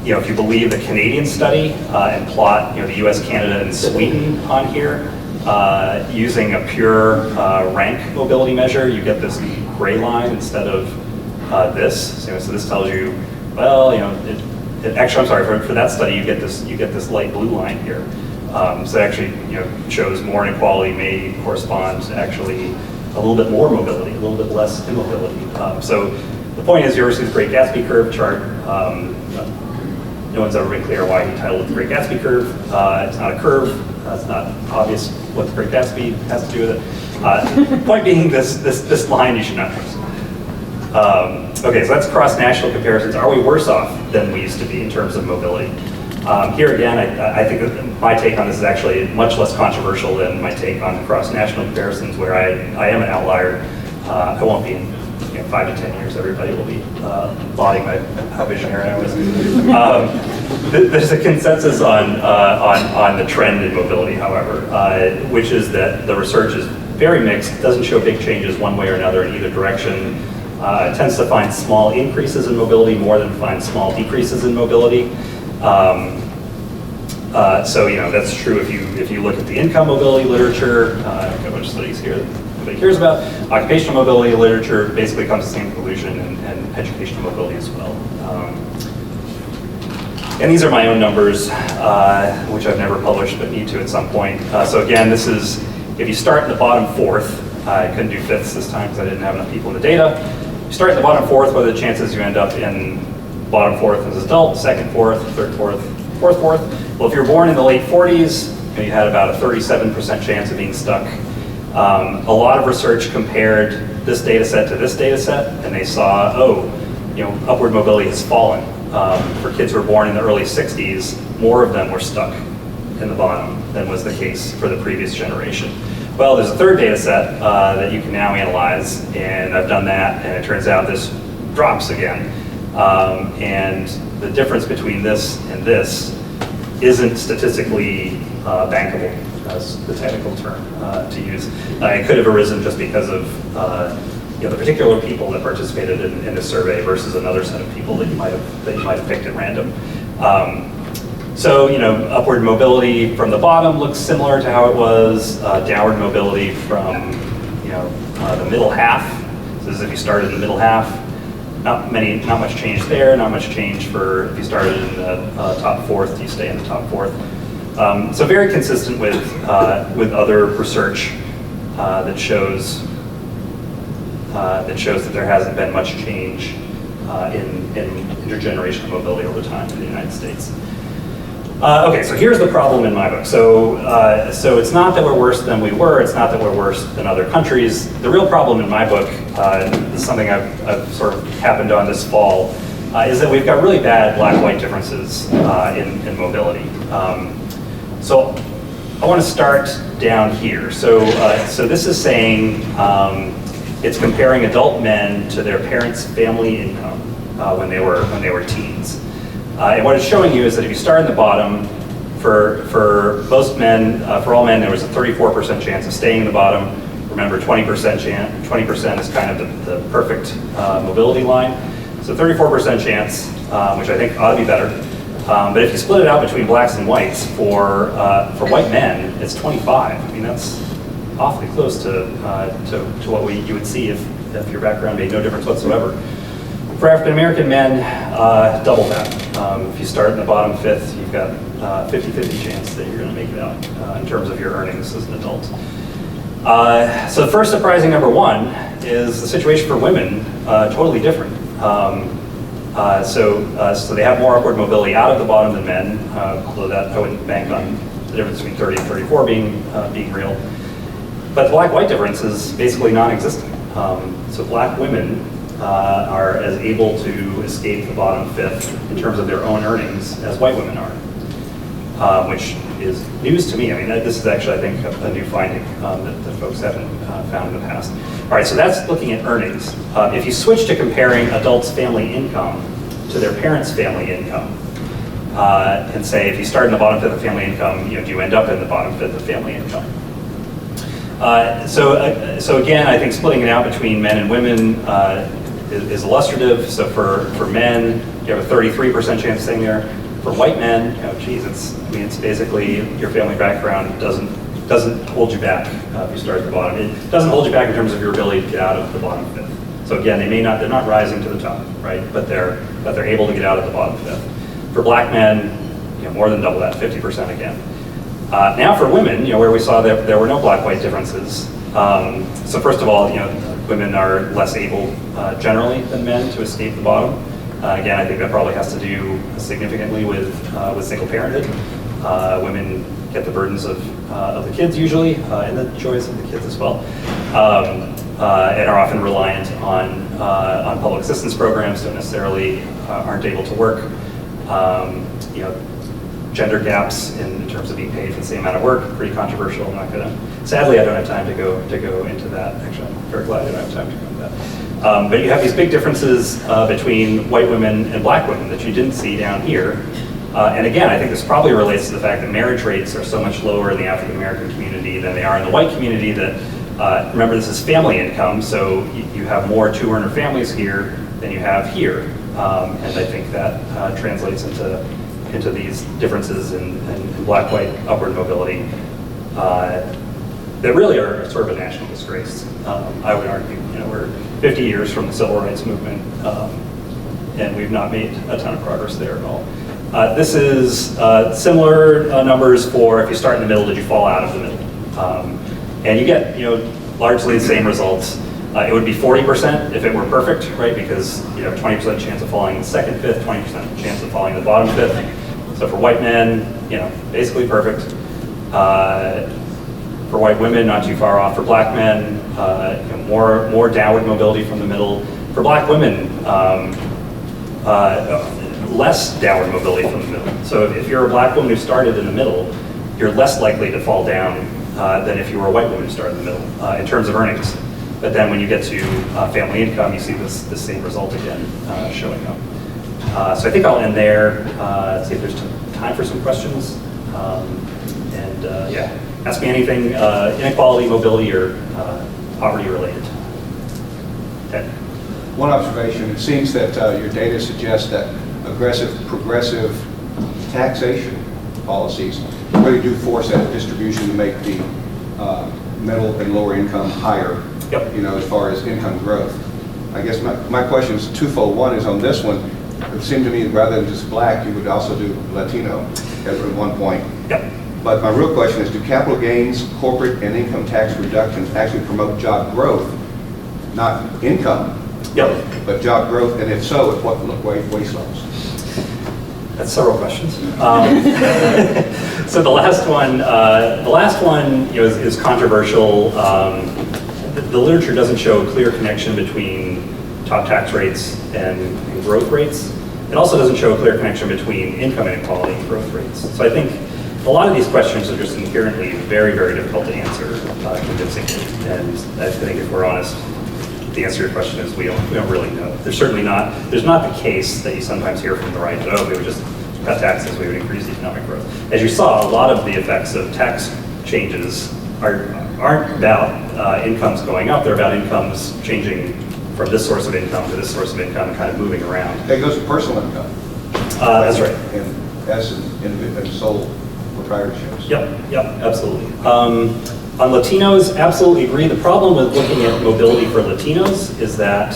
If you believe the Canadian study and plot the US, Canada, and Sweden on here, using a pure rank mobility measure, you get this gray line instead of this. So this tells you, well, actually, I'm sorry, for that study, you get this light blue line here. So it actually, shows more inequality may correspond to actually a little bit more mobility, a little bit less immobility. So the point is, you ever see the Great Gatsby curve chart? No one's ever been clear why he titled it the Great Gatsby curve. It's not a curve. It's not obvious what the Great Gatsby has to do with it. Point being, this line you should not trust. Okay, so that's cross-national comparisons. Are we worse off than we used to be in terms of mobility? Here again, I think that my take on this is actually much less controversial than my take on cross-national comparisons, where I am an outlier. I won't be in 5 to 10 years. Everybody will be lauding how visionary I was. There's a consensus on the trend in mobility, however, which is that the research is very mixed, doesn't show big changes one way or another in either direction. It tends to find small increases in mobility more than find small decreases in mobility. So that's true if you look at the income mobility literature. I've got a bunch of studies here that nobody cares about. Occupational mobility literature basically comes to the same conclusion, and educational mobility as well. And these are my own numbers, which I've never published but need to at some point. So again, this is if you start in the bottom fourth, I couldn't do fifths this time because I didn't have enough people in the data. You start in the bottom fourth, what are the chances you end up in bottom fourth as an adult, second fourth, third fourth, fourth fourth? Well, if you're born in the late 40s, you had about a 37% chance of being stuck. A lot of research compared this data set to this data set, and they saw, upward mobility has fallen. For kids who were born in the early 60s, more of them were stuck in the bottom than was the case for the previous generation. Well, there's a third data set that you can now analyze, and I've done that, and it turns out this drops again. And the difference between this and this isn't statistically bankable, that's the technical term to use. It could have arisen just because of the particular people that participated in this survey versus another set of people that you might have picked at random. So, upward mobility from the bottom looks similar to how it was. Downward mobility from, the middle half. So this is if you started in the middle half. Not much change there. Not much change for if you started in the top fourth. You stay in the top fourth. So very consistent with other research that shows that there hasn't been much change in intergenerational mobility over time in the United States. Okay, so here's the problem in my book. So it's not that we're worse than we were. It's not that we're worse than other countries. The real problem in my book, this is something I've sort of happened on this fall, is that we've got really bad black-white differences in mobility. So I want to start down here. So this is saying it's comparing adult men to their parents' family income when they were teens. And what it's showing you is that if you start in the bottom, for most men, for all men, there was a 34% chance of staying in the bottom. Remember, 20% is kind of the perfect mobility line. So 34% chance, which I think ought to be better. But if you split it out between blacks and whites, for white men, it's 25. I mean, that's awfully close to what you would see if your background made no difference whatsoever. For African American men, double that. If you start in the bottom fifth, you've got 50-50 chance that you're going to make it out in terms of your earnings as an adult. So the first surprising number one is the situation for women, totally different. So they have more upward mobility out of the bottom than men, although that I wouldn't bank on the difference between 30 and 34 being real. But the black-white difference is basically non-existent. So black women are as able to escape the bottom fifth in terms of their own earnings as white women are, which is news to me. I mean, this is actually, I think, a new finding that folks haven't found in the past. All right, so that's looking at earnings. If you switch to comparing adults' family income to their parents' family income, and say if you start in the bottom fifth of family income, do you end up in the bottom fifth of family income? So again, I think splitting it out between men and women is illustrative. So for men, you have a 33% chance of staying there. For white men, it's basically your family background doesn't hold you back if you start at the bottom. It doesn't hold you back in terms of your ability to get out of the bottom fifth. So again, they're not rising to the top, right? But they're able to get out of the bottom fifth. For black men, more than double that, 50% again. Now for women, where we saw that there were no black-white differences. So first of all, women are less able generally than men to escape the bottom. Again, I think that probably has to do significantly with single parenthood. Women get the burdens of the kids usually, and the joys of the kids as well, and are often reliant on public assistance programs, don't necessarily aren't able to work. Gender gaps in terms of being paid for the same amount of work, pretty controversial. Sadly, I don't have time to go into that. Actually, I'm very glad I don't have time to go into that. But you have these big differences between white women and black women that you didn't see down here. And again, I think this probably relates to the fact that marriage rates are so much lower in the African American community than they are in the white community. That remember, this is family income, so you have more two-earner families here than you have here, and I think that translates into these differences in black-white upward mobility that really are sort of a national disgrace. I would argue, we're 50 years from the civil rights movement, and we've not made a ton of progress there at all. This is similar numbers for if you start in the middle, did you fall out of the middle? And you get, largely the same results. It would be 40% if it were perfect, right? Because you have 20% chance of falling in the second fifth, 20% chance of falling in the bottom fifth. So for white men, basically perfect. For white women, not too far off. For black men, more downward mobility from the middle. For black women, less downward mobility from the middle. So if you're a black woman who started in the middle, you're less likely to fall down than if you were a white woman who started in the middle in terms of earnings. But then when you get to family income, you see this same result again showing up. So I think I'll end there. See if there's time for some questions. Yeah, ask me anything inequality, mobility, or poverty related. Okay. One observation, it seems that your data suggests that aggressive, progressive taxation policies really do force that distribution to make the middle and lower income higher, Yep. As far as income growth. I guess my question is twofold. One is on this one, it seemed to me rather than just black, you would also do Latino at one point. Yep. But my real question is, do capital gains, corporate, and income tax reductions actually promote job growth, not income, Yep. but job growth? And if so, at what wage levels? That's several questions. So the last one, is controversial. The literature doesn't show a clear connection between top tax rates and growth rates. It also doesn't show a clear connection between income inequality and growth rates. So I think a lot of these questions are just inherently very, very difficult to answer convincingly. And I think if we're honest, the answer to your question is we don't really know. There's not the case that you sometimes hear from the right that, we would just cut taxes, we would increase economic growth. As you saw, a lot of the effects of tax changes aren't about incomes going up, they're about incomes changing from this source of income to this source of income and kind of moving around. That goes to personal income. That's right. And as in sole proprietorships. Yep, absolutely. On Latinos, absolutely agree. The problem with looking at mobility for Latinos is that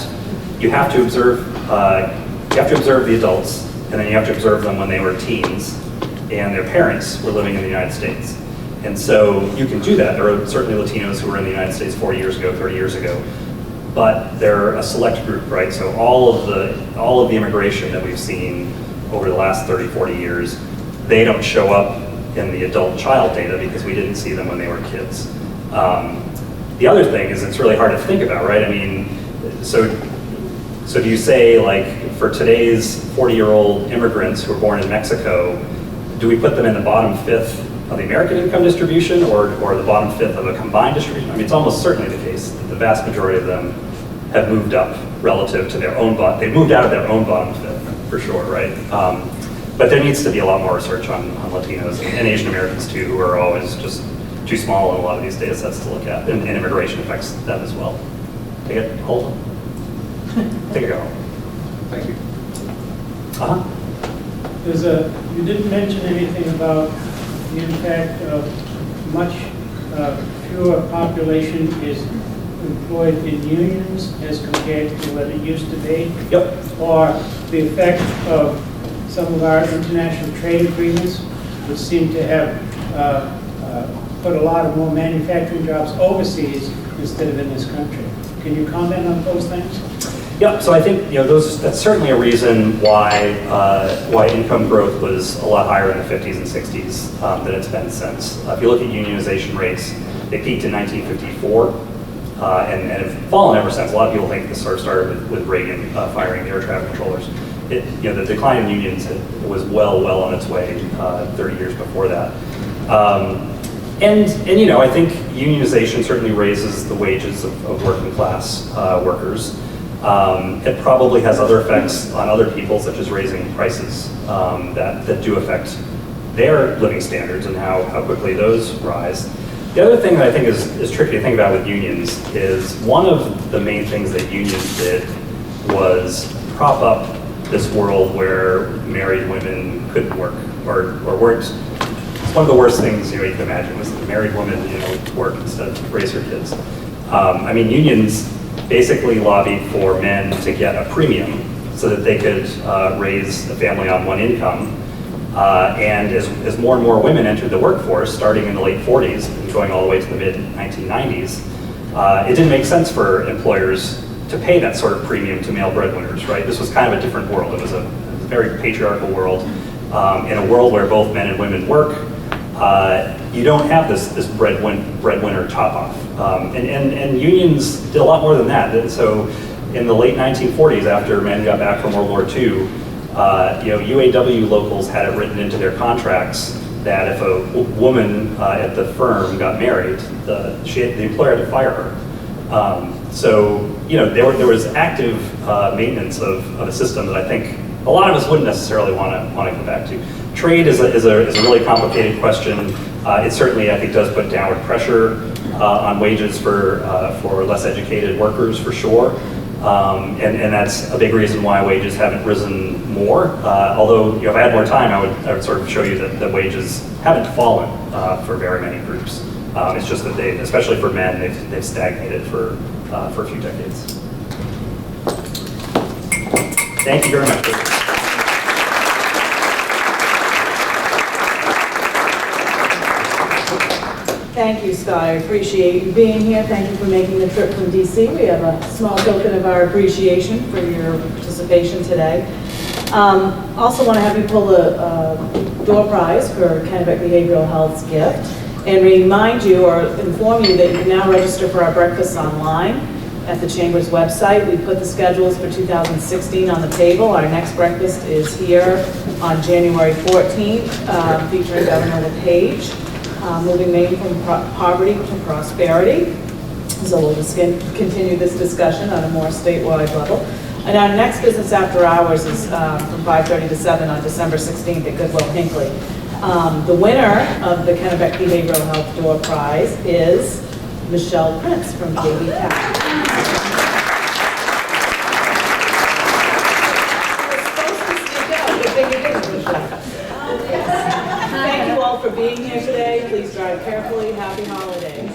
you have to observe the adults, and then you have to observe them when they were teens, and their parents were living in the United States. And so you can do that. There are certainly Latinos who were in the United States 40 years ago, 30 years ago, but they're a select group, right? So all of the immigration that we've seen over the last 30, 40 years, they don't show up in the adult child data because we didn't see them when they were kids. The other thing is it's really hard to think about, right? I mean, so do you say, like, for today's 40-year-old immigrants who were born in Mexico, do we put them in the bottom fifth of the American income distribution or the bottom fifth of a combined distribution? I mean, it's almost certainly the case that the vast majority of them have moved up relative to their own bottom. They've moved out of their own bottom fifth, for sure, right? But there needs to be a lot more research on Latinos and Asian Americans too, who are always just too small in a lot of these data sets to look at, and immigration affects them as well. Take it, hold on. Take a go. Thank you. You didn't mention anything about the impact of much fewer population is employed in unions as compared to what it used to be. Yep. Or the effect of some of our international trade agreements, which seem to have put a lot of more manufacturing jobs overseas instead of in this country. Can you comment on those things? Yeah, so I think that's certainly a reason why income growth was a lot higher in the 50s and 60s than it's been since. If you look at unionization rates, they peaked in 1954 and have fallen ever since. A lot of people think this sort of started with Reagan firing the air traffic controllers. The decline in unions was well on its way 30 years before that. And I think unionization certainly raises the wages of working class workers. It probably has other effects on other people, such as raising prices that do affect their living standards and how quickly those rise. The other thing that I think is tricky to think about with unions is one of the main things that unions did was prop up this world where married women couldn't work or weren't. It's one of the worst things you can imagine was that the married woman work instead of raise her kids. I mean, unions basically lobbied for men to get a premium so that they could raise a family on one income. And as more and more women entered the workforce, starting in the late 40s, in going all the way to the mid-1990s, it didn't make sense for employers to pay that sort of premium to male breadwinners, right? This was kind of a different world. It was a very patriarchal world. In a world where both men and women work, you don't have this breadwinner top-off. And unions did a lot more than that. And so in the late 1940s, after men got back from World War II, UAW locals had it written into their contracts that if a woman at the firm got married, the employer had to fire her. So there was active maintenance of a system that I think a lot of us wouldn't necessarily want to go back to. Trade is a really complicated question. It certainly, I think, does put downward pressure on wages for less educated workers, for sure. And that's a big reason why wages haven't risen more. Although, if I had more time, I would sort of show you that wages haven't fallen for very many groups. It's just that especially for men, they've stagnated for a few decades. Thank you very much. Thank you, Scott. I appreciate you being here. Thank you for making the trip from DC. We have a small token of our appreciation for your participation today. Also want to have you pull a door prize for Kennebec Behavioral Health's gift and remind you or inform you that you can now register for our breakfasts online at the Chamber's website. We put the schedules for 2016 on the table. Our next breakfast is here on January 14th, featuring Governor LePage. Moving Maine from poverty to prosperity. So we'll just continue this discussion on a more statewide level. And our next business after hours is from 5:30 to 7 on December 16th at Goodwill Hinckley. The winner of the Kennebec Behavioral Health Door Prize is Michelle Prince from JB Tech. Thank you all for being here today. Please drive carefully. Happy holidays.